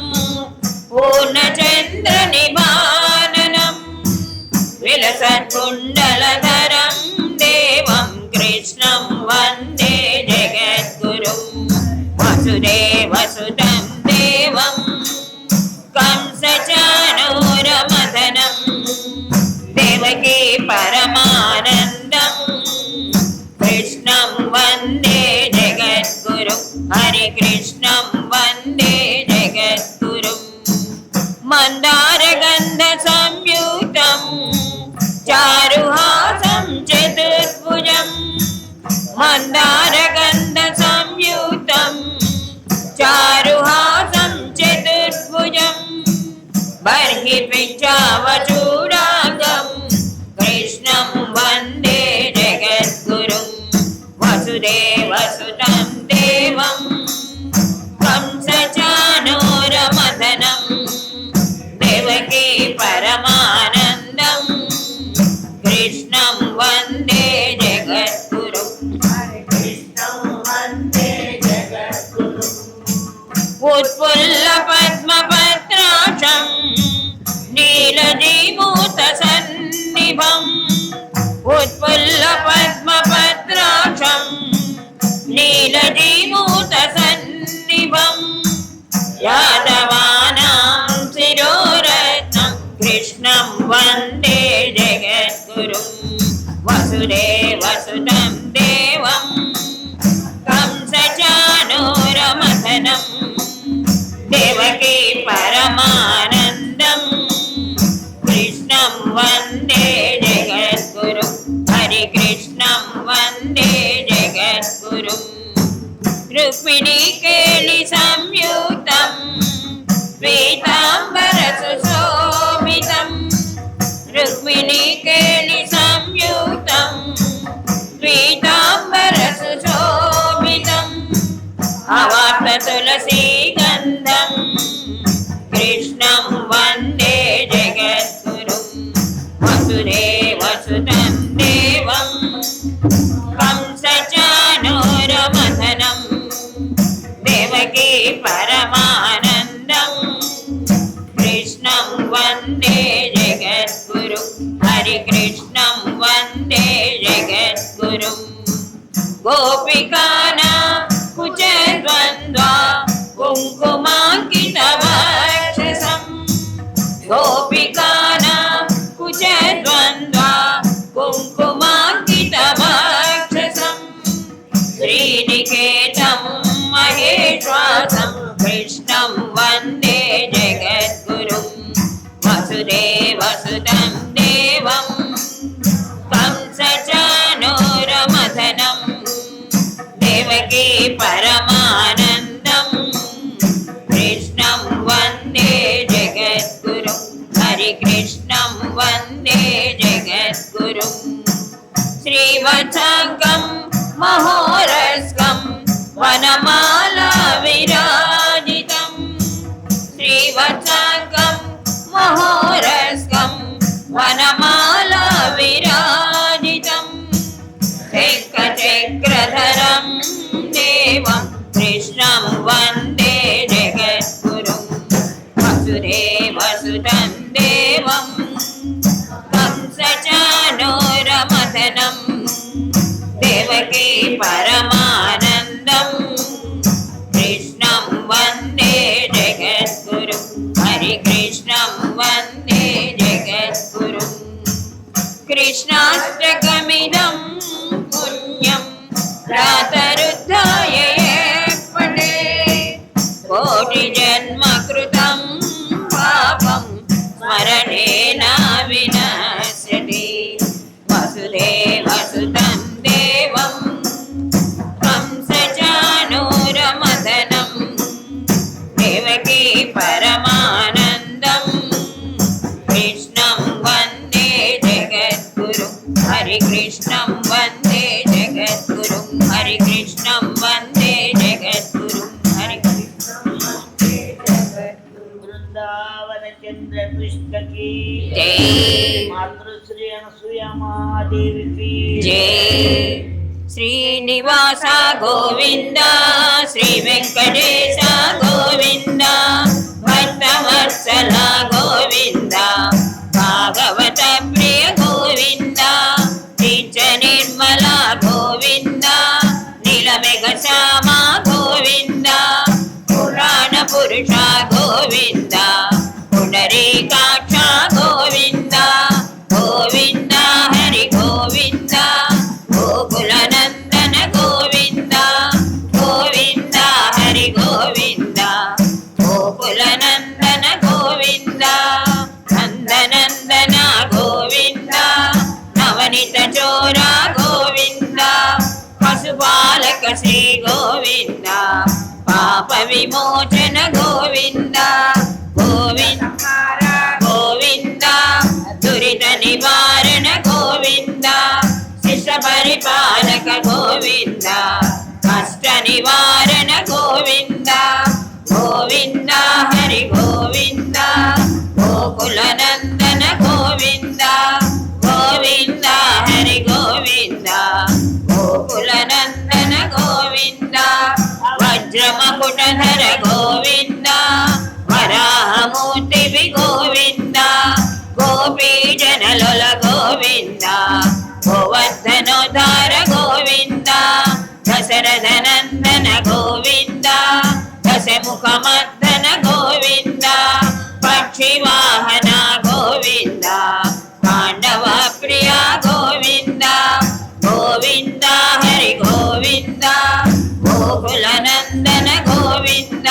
పూర్ణచంద్ర నిభాననం విలసత్కుండలధరం దేవం కృష్ణం వందే జగద్గురుం. వసుదేవసుతం దేవం కంసచానూరమథనం దేవకీ పరమానందం కృష్ణం వందే జగద్గురుం. హరి కృష్ణం వందే జగద్గురుం. మందారగంధ సంయుక్తం చారుహాసం చతుర్భుజం మందారగంధ సంయుక్తం చారుహాసం చతుర్భుజం బర్హి పించావచూడాంగం కృష్ణం వందే జగద్గురుం. వసుదేవసుతం దేవం కంసచానూరమథనం దేవకీ పరమానందం కృష్ణం వందే జగద్గురుం. ఉత్పుల్ల పద్మపత్రాక్షం నీలజీమూత సన్నిభం ఉత్పుల్ల పద్మపత్రాక్షం నీలజీమూత సన్నిభం యాదవానాం శిరోరత్నం కృష్ణం వందే జగద్గురుం. వసుదేవసుతం దేవం కంసచానూరమథనం దేవకీ పరమానందం కృష్ణం వందే జగద్గురుం. హరి కృష్ణం వందే జగద్గురుం. రుక్మిణీ కేళి సంయుక్తం పీతాంబర సుశోభితం రుక్మిణీ కేళి సంయుక్తం పీతాంబర సుశోభితం అవాప్త తులసీ గంధం కృష్ణం వందే జగద్గురుం. వసుదేవసుతం దేవం కంసచానూరమథనం దేవకీ పరమానందం కృష్ణం వందే జగద్గురుం. హరి కృష్ణం వందే జగద్గురుం. గోపికానా కుచద్వంద్వా కుంకుమాంకితవక్షసం గోపికానా కుచద్వంద్వా కుంకుమాంకితవక్షసం శ్రీనికేతం మహేశ్వాసం కృష్ణం వందే జగద్గురుం. వసుదేవసుతం దేవం కంసచానూరమథనం దేవకీ పరమానందం కృష్ణం వందే वसुदेवसुतं देवं कंसचाणूरमथनं देवकी परमानन्दं कृष्णं वन्दे जगद्गुरुं हरिकृष्णं वन्दे जगद्गुरुं कृष्णाष्टकमिदं पुण्यं प्रातरुद्धाय पठे कोटिजन्मकृतं पापं स्मरणेन विनश्यति वसुदेवसुतं देवं कंसचाणूरमथनं देवकी परमानन्दं कृष्णं वन्दे जगद्गुरुं हरिकृष्णं वन्दे जगद्गुरुं हरिकृष्णं वन्दे जगद्गुरुं वृंदावन चंद्र कृष्ण की जय। मातृश्री अनसुया महादेवी की जय। श्रीनिवास गोविंद श्री वेंकटेश गोविंद भक्तवत्सल गोविंद भागवत प्रिय गोविंद नित्य निर्मल गोविंद नीलमेघ श्याम गोविंद पुराण पुरुष गोविंद पुंडरीकाक्ष गोविंद गोविंद हरि गोविंद गोकुलनंदन गोविंद गोविंद हरि गोविंद गोकुलनंदन गोविंद नंदनंदन गोविंद नवनीत चोर गोविंद पशुपालक श्री गोविंद पाप विमोचन गोविंद गोविंद गोविंद दुरित निवारण गोविंद शिष्य परिपालक गोविंद कष्ट निवारण गोविंद गोविंद हरि गोविंद गोकुलनंदन गोविंद गोविंद हरि गोविंद गोकुलनंदन गोविंद वज्रमकुटधर गोविंद वराहमूर्ति गोविंद गोपीजनलोल गोविंद गोवर्धनोद्धार गोविंद दशरथनंदन गोविंद दशमुखमर्दन गोविंद पक्षिवाहन गोविंद पांडव प्रिय गोविंद गोविंद हरि गोविंद गोकुलनंदन गोविंद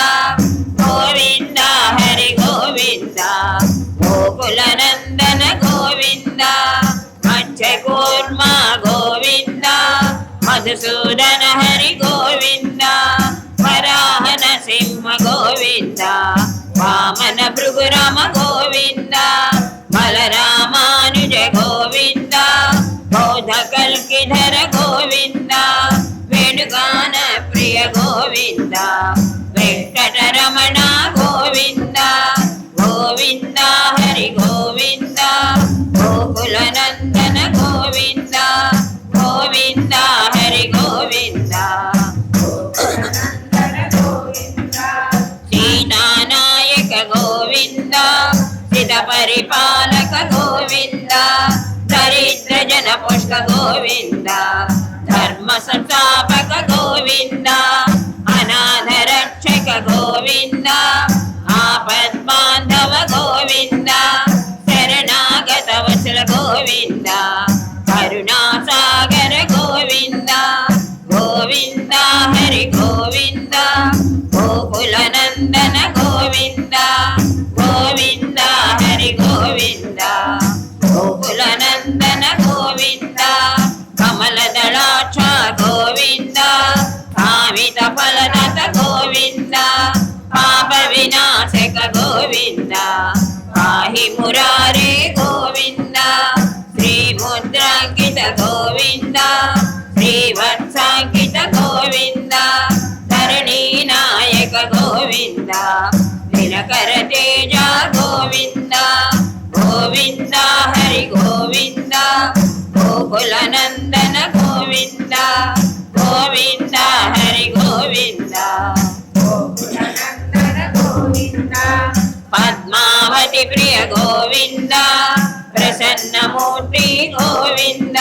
गोविंद हरि गोविंद गोकुलनंदन गोविंद मत्स्यकूर्म गोविंद मधुसूदन हरि गोविंद वराहन सिंह गोविंद वामन भृगुराम गोविंद बलरामानुज गोविंद बौद्धकल्किधर गोविंद वेणुगान प्रिय गोविंद वेंकटरमण गोविंद गोविंद हरि गोविंद गोकुलनंदन गोविंद गोविंद हरि गोविंद सीतानायक गोविंद सिद्ध परिपालक गोविंद दरिद्र जन पुष्क गोविंद धर्म संस्थापक गोविंद अनाथ रक्षक गोविंद आपद बांधव गोविंद शरणागत वत्सल गोविंद करुणा सागर गोविंद गोविंद हरि गोविंद गोकुलनंदन गोविंद गोविंद हरि गोविंद गोकुलनंदन गोविंद कमलदलाक्ष गोविंद कामित फलदत गोविंद पाप विनाशक गोविंद पाहि मुरारे गोविंद श्रीमुद्रांकित गोविंद श्रीवत्सांकित गोविंद धरणी नायक गोविंद दिनकर तेज गोविंद गोविंद हरि गोविंद गोकुलनंदन गोविंद गोविंद हरि गोविंद गोकुलनंदन गोविंद పద్మావతి ప్రియ గోవింద ప్రసన్నమూర్తి గోవింద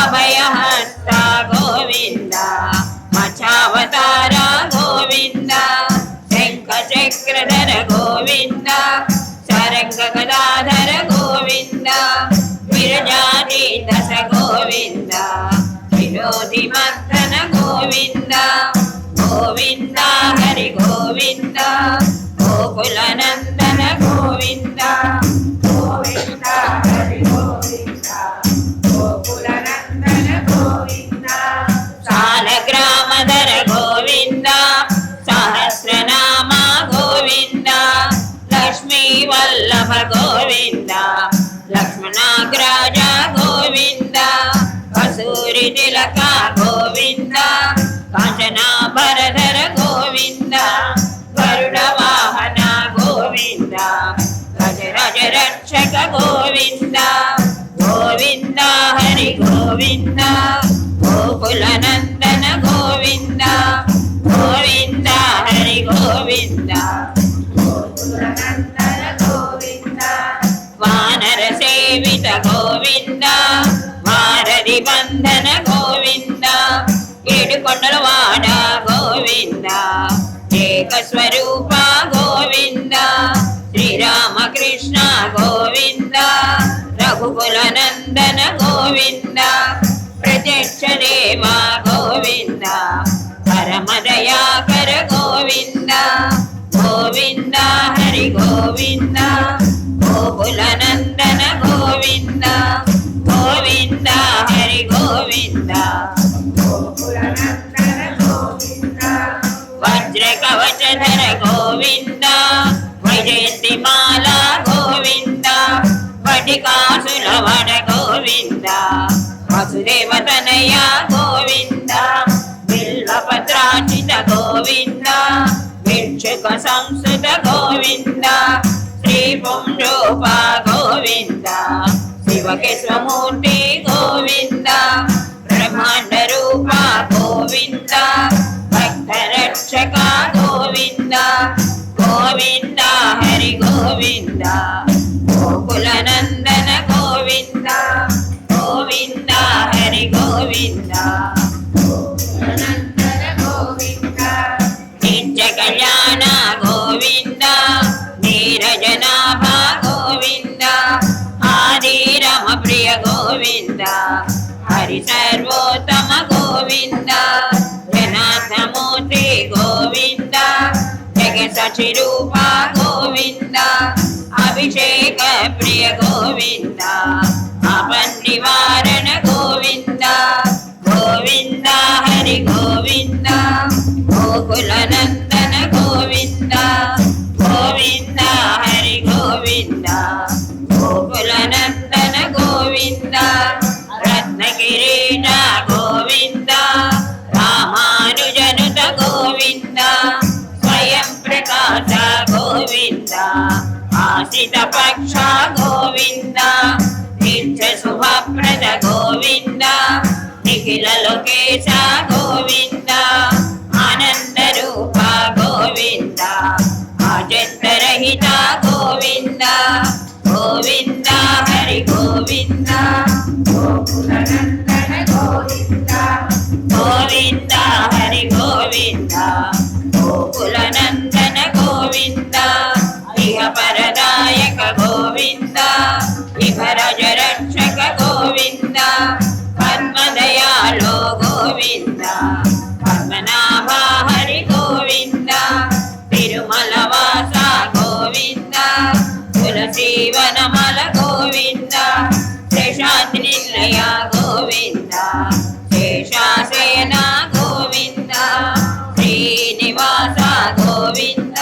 అభయహస్త గోవింద మచావతార గోవింద శంఖ చక్రధర గోవింద సరంగ గదాధర గోవింద విరజాది దశ గోవింద విరోధి మర్దన గోవింద గోవింద హరి గోవింద గోకుల నందన గోవింద గోవింద హరి గోవింద గోకుల నందన గోవింద సాలగ్రామధర గోవింద సహస్రనామ గోవింద లక్ష్మీ వల్లభ గోవింద లక్ష్మణాగ్రాజ గోవింద కసూరి తిలక గోవింద కాంచనాభరధర గోవింద గరుడ వాహన గోవింద గజరాజ రక్షక గోవింద గోవింద హరి గోవింద గోకుల నందన గోవింద గోవింద హరి గోవింద గోకుల నందన గోవింద వానర సేవిత గోవింద వారధి బంధన గోవింద ఏడుకొండల వాడ గోవింద ఏక స్వరూప గోవింద శ్రీరామకృష్ణ గోవింద రఘుకుల నందన గోవింద ప్రత్యక్ష దేవ గోవింద పరమదయాకర గోవింద గోవింద హరి గోవింద గోకుల నందన గోవింద గోవింద హరి గోవింద గోకుల నందన గోవింద వజ్ర కవచధర గోవింద వైజయంతి మాల గోవింద వటికాసుల వడ గోవింద వసుదేవ తనయ గోవింద బిల్వపత్రాచిత గోవింద భిక్షుక సంస్కృత గోవింద శ్రీ పుంరూప గోవింద శివకేశవమూర్తి గోవింద బ్రహ్మాండ రూప గోవింద భక్తరక్షక గోవింద గోవింద హరి గోవింద గోకుల నందన గోవింద గోవింద హరి గోవింద గోకుల నందన గోవింద నిత్య కళ్యాణ గోవింద నీరజనాభ గోవింద ఆది రమ ప్రియ గోవింద హరి సర్వోత్తమ గోవింద జనార్దమూర్తి గోవింద జగసచి రూప గోవింద అభిషేక ప్రియ గోవింద అపన్ నివారణ గోవింద గోవింద హరి గోవింద గోకుల నందన గోవింద గోవింద హరి గోవింద గోకుల నందన గోవింద రత్నగిరీట గోవింద రామానుజనుత గోవింద స్వయం ప్రకాశ గోవింద ఆశ్రిత పక్ష గోవింద నిత్య శుభప్రద గోవింద నిఖిల లోకేశ గోవింద ఆనంద రూప గోవింద ఆజంతరహిత గోవింద గోవింద హరి గోవింద గోకుల నందన గోవింద గోవింద హరి గోవింద గోకుల నందన గోవింద ఇహ పరదాయక గోవింద ఇహ రజ రక్షక గోవింద పద్మదయాలో గోవింద పద్మనాభ హరి గోవింద తిరుమల వాస గోవింద తులసీవనమల గోవింద శేషాద్రి నిలయ గోవింద శేషాశయన గోవింద శ్రీనివాస గోవింద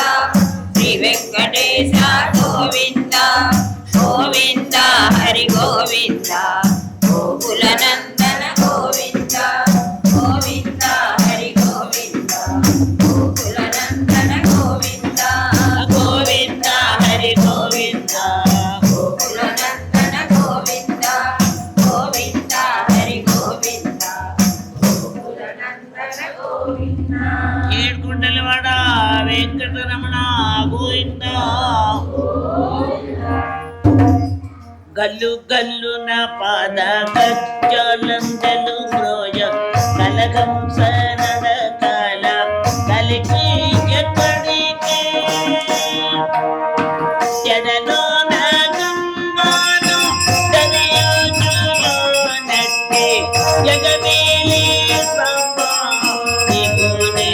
శ్రీ వెంకటేశ గోవింద గోవింద హరి గోవింద గోకుల నందన గోవింద గోవింద హరి గోవింద గోకుల నందన గోవింద గోవింద హరి గోవింద గోకుల నందన గోవింద గోవింద హరి గోవింద గోకుల నందన గోవింద ఏడుకొండలవాడ వెంకటరమణ గోవింద గల్లు గల్లున పాద గజ్జలందలు మ్రోయ కలగం సనద కల కలికి ఎక్కడికి ఎదలో నాగమ్మాను దరియోజులో నట్టి జగమేలి సంభాని గునే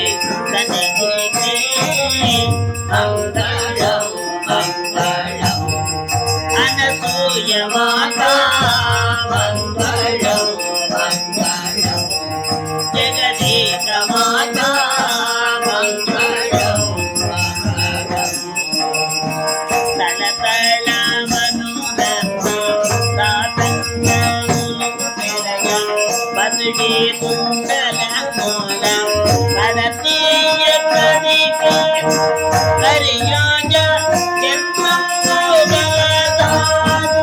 తనగికి మంగళం మంగళం అనసూయ మాతా మంగళం మంగళం జగదేక మాతా మంగళం మంగళం తలతల మనోరమ తాతంగములు మెరగ పసిడి కుండల మూల కడతీయ కదికి కరియోజ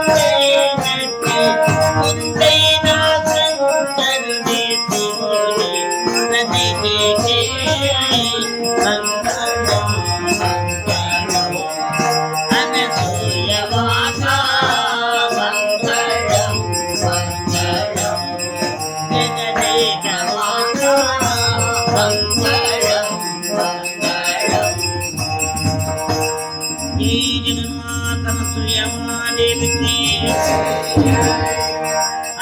జన్మోగదాదుడైనట్టి ముందైన శంకరుడి శివుడి నదికి మంగళం మంగళం అనసూయ మాతా మంగళం మంగళం జగదేక మాతా మంగళం మంగళం ఈ జగన్మాత అనసూయమాదేవికి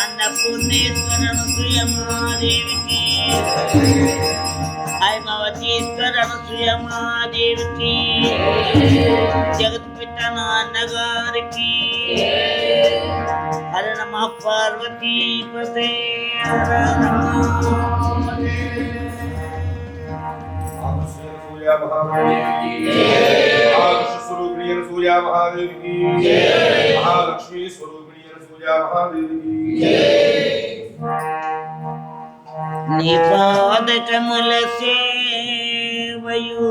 అన్నపూర్ణేశ్వర అనసూయమాదేవికి హైమవతీశ్వర అనసూయమాదేవికి జగత్పిత నాన్నగారికి హర నమ పార్వతీ పదే హర నమ सूर्या महादेवी की महालक्ष्मी स्वरूपिणी सूर्या महादेवी की महालक्ष्मी स्वरूपिणी सूर्या महादेवी की నీ పాదకముల సేవయు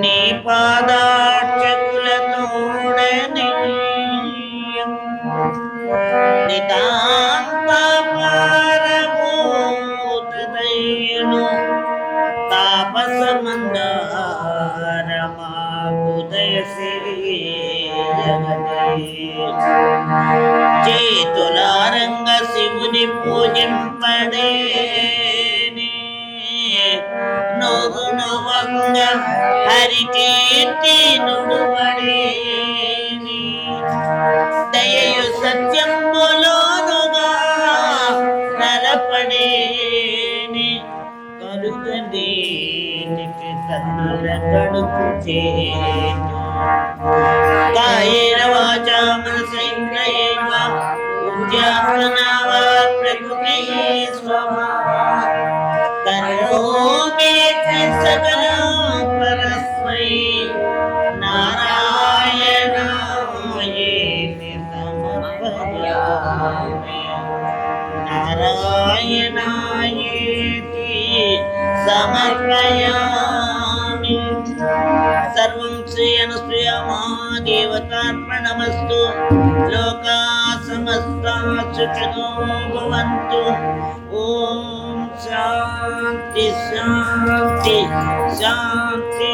నీ పాదార్చకులతోడని నితాంత పారభూతదయును తాపస మందారమాకుదయ చేతులారంగ శివుని పూజింపడేని నోగును వంగ హరికీర్తి నుడువడేని దయయు సత్యంబులోనుగా నరపడేని కరుగదేనికి తన్నుల కడుపు చేను కాయేన వాచా మనసైంద్రియైవ ఉద్యాత్మనావ ప్రకృతిః స్వభావాత్ కరోమేతి సకలం పరస్మై నారాయణాయేతి సమర్పయామి నారాయణాయేతి సమర్పయామి సర్వం శ్రీ అనసూయ మహాదేవతార్పణమస్తు లోకా సమస్తా సుఖినో భవంతు ఓం శాంతి శాంతి శాంతి